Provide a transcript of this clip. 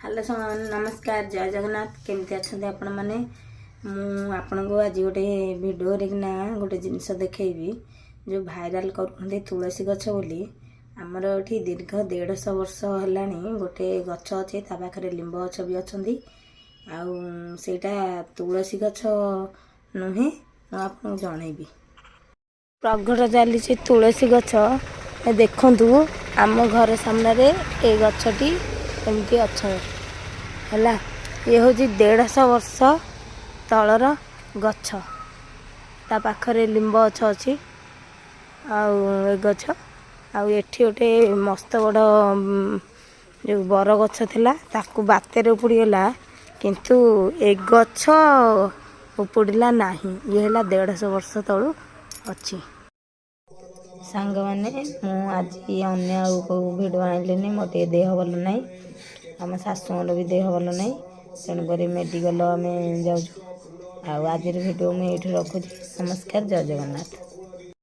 Hello नमस्कार जय जगन्नाथ केमती अच्छा आपण मैंने मुझे आज गोटे भिडियो गोटे जिनस देखी जो भाइराल कर तुलसी गछ बोली आमर ये दीर्घ 150 वर्ष है गोटे गछ अच्छे पाखे लिंब गछ भी अच्छा आईटा तुलसी गछ नुहे आपको जनइबी प्रगट चली तुलसी गछ देखु आम घर सामने ये गछटी एमती अच्छा है ये हूँ 150 वर्ष तलर गछ ता पाखरे लिंब गछ अच्छी गछ आठी गोटे मस्त बड़ जो बर गछ थिला ताकू बातेर उपुड़गला किंतु ए गछ उपुड़ला नहीं ये है 150 वर्ष तलू अच्छी सांग मैंने आज अन्य भिड आनी मोटे देह भल ना आम शाशुर भी देह भल ना तेणुक मेडिकल आम जाऊँ आज भिडियो मुझे रखुच्छी नमस्कार जय जगन्नाथ।